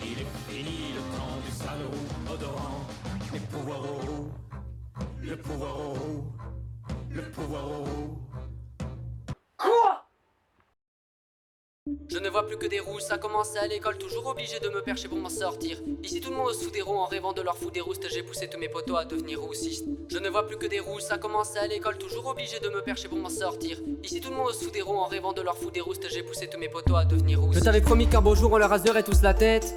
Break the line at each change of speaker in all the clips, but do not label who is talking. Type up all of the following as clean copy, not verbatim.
Il est fini le temps du salaud odorant. Les pouvoirs au roux, le pouvoir au roux, le pouvoir au roux.
Je ne vois plus que des roues, ça commence à l'école, toujours obligé de me percher pour m'en sortir. Ici tout le monde sous des roues en rêvant de leur fou des roustes, j'ai poussé tous mes potos à devenir roussistes. Je ne vois plus que des roues, ça commence à l'école, toujours obligé de me percher pour m'en sortir. Ici tout le monde sous des roues en rêvant de leur fou des roustes, j'ai poussé tous mes potos à devenir roussistes. Je t'avais promis qu'un beau jour on leur raserait tous la tête.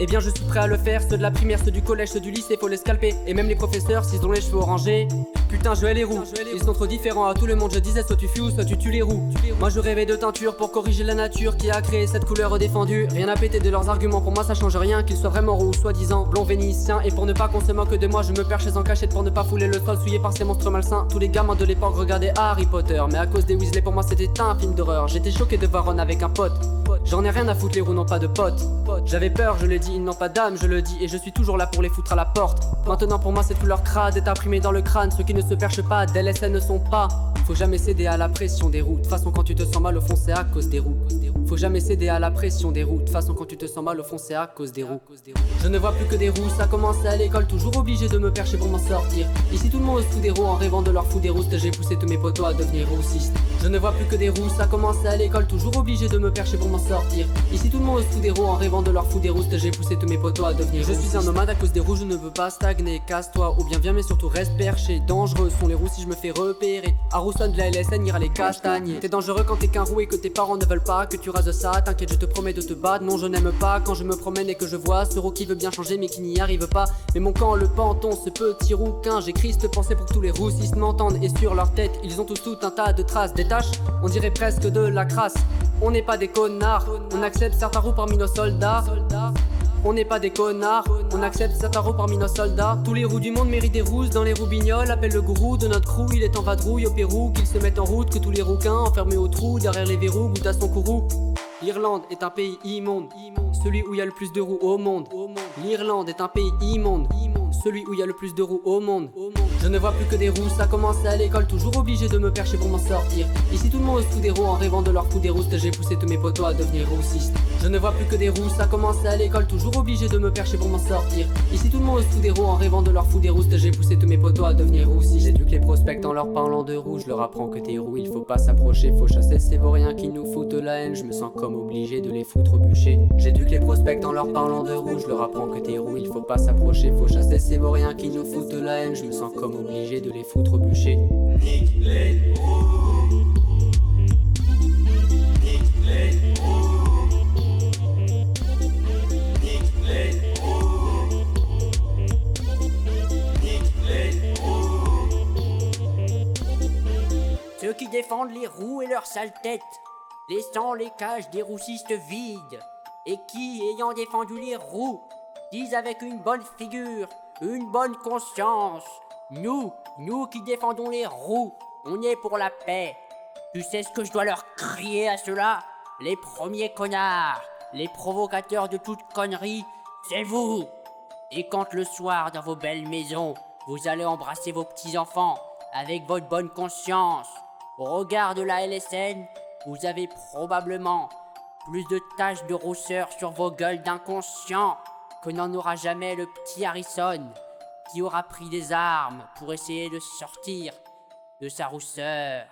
Eh bien je suis prêt à le faire, ceux de la primaire, ceux du collège, ceux du lycée, faut les scalper. Et même les professeurs, s'ils ont les cheveux orangés. Putain je hais les roues, ils sont trop différents à tout le monde, je disais soit tu fuis ou soit tu tues les roues. Moi je rêvais de teinture pour corriger la nature qui a créé cette couleur défendue. Rien à péter de leurs arguments, pour moi ça change rien, qu'ils soient vraiment roux ou soi-disant blond vénitien. Et pour ne pas qu'on se moque de moi, je me perche en cachette pour ne pas fouler le sol souillé par ces monstres malsains. Tous les gamins de l'époque regardaient Harry Potter, mais à cause des Weasley pour moi c'était un film d'horreur. J'étais choqué de voir Ron avec un pote. J'en ai rien à foutre, les roues n'ont pas de potes. J'avais peur, je l'ai dit, ils n'ont pas d'âme, je le dis, et je suis toujours là pour les foutre à la porte. Maintenant pour moi c'est tout leur crade est imprimé dans le crâne. Ceux qui ne se perchent pas, des LSN ne sont pas. Faut jamais céder à la pression des roues. De toute façon quand tu te sens mal au fond c'est à cause des roues. Faut jamais céder à la pression des roues. De toute façon quand tu te sens mal au fond c'est à cause des roues. Je ne vois plus que des roues, ça commence à l'école, toujours obligé de me percher pour m'en sortir. Ici tout le monde sous des roues en rêvant de leur fou des roustes, j'ai poussé tous mes potos à devenir roussistes. Je ne vois plus que des roues, ça commence à l'école, toujours obligé de me percher pour m'en sortir. Ici tout le monde sous des roues en rêvant de leur fou des roustes, j'ai poussé tous mes potos à devenir roussistes. Je suis un nomade à cause des roues, je ne veux pas stagner. Casse-toi ou bien viens mais surtout reste perché. Dangereux sont les roues si je me fais repérer. À Rousson de la LSN ira les castagniers. T'es dangereux quand t'es qu'un roux et que tes parents ne veulent pas que tu rases ça. T'inquiète je te promets de te battre. Non je n'aime pas quand je me promène et que je vois ce roux qui veut bien changer mais qui n'y arrive pas. Mais mon camp le panton, ce petit rouquin. J'écris cette pensée pour que tous les roussistes m'entendent. Et sur leur tête ils ont tous tout un tas de traces. Des taches, on dirait presque de la crasse. On n'est pas des connards, on accepte certains roues parmi nos soldats. On n'est pas des connards, on accepte certains roues parmi nos soldats. Tous les roues du monde méritent des rousses dans les roubignoles. Appelle le gourou de notre crew, il est en vadrouille au Pérou. Qu'ils se mettent en route, que tous les rouquins enfermés au trou derrière les verrous goûtent à son courroux. L'Irlande est un pays immonde, celui où il y a le plus de roues au monde. L'Irlande est un pays immonde, celui où il y a le plus de roues au monde. Je ne vois plus que des roues, ça commence à l'école, toujours obligé de me percher pour m'en sortir. Ici tout le monde sous des roues en rêvant de leur fou des roustes, j'ai poussé tous mes potos à devenir roussistes. Je ne vois plus que des roues, ça commence à l'école, toujours obligé de me percher pour m'en sortir. Ici tout le monde sous des roues en rêvant de leur fou des roustes, j'ai poussé tous mes potos à devenir roussistes. J'éduque les prospects en leur parlant de rouge, je leur apprends que t'es roux, il faut pas s'approcher, faut chasser ces vauriens qui nous foutent la haine, je me sens comme obligé de les foutre au bûcher. J'éduque les prospects en leur parlant de rouge, je leur apprends que t'es roux, il faut pas s'approcher, faut chasser ces vauriens qui nous foutent la haine, je me sens comme obligé de les foutre au bûcher.
Nique les roues. Nique les roues. Nique les roues. Nique les roues.
Ceux qui défendent les roues et leurs sales têtes, laissant les cages des roussistes vides, et qui, ayant défendu les roues, disent avec une bonne figure, une bonne conscience, nous qui défendons les roues, on est pour la paix. Tu sais ce que je dois leur crier à ceux-là? Les premiers connards, les provocateurs de toute connerie, c'est vous. Et quand le soir dans vos belles maisons, vous allez embrasser vos petits-enfants avec votre bonne conscience, au regard de la LSN, vous avez probablement plus de taches de rousseur sur vos gueules d'inconscients que n'en aura jamais le petit Harrison qui aura pris des armes pour essayer de sortir de sa rousseur.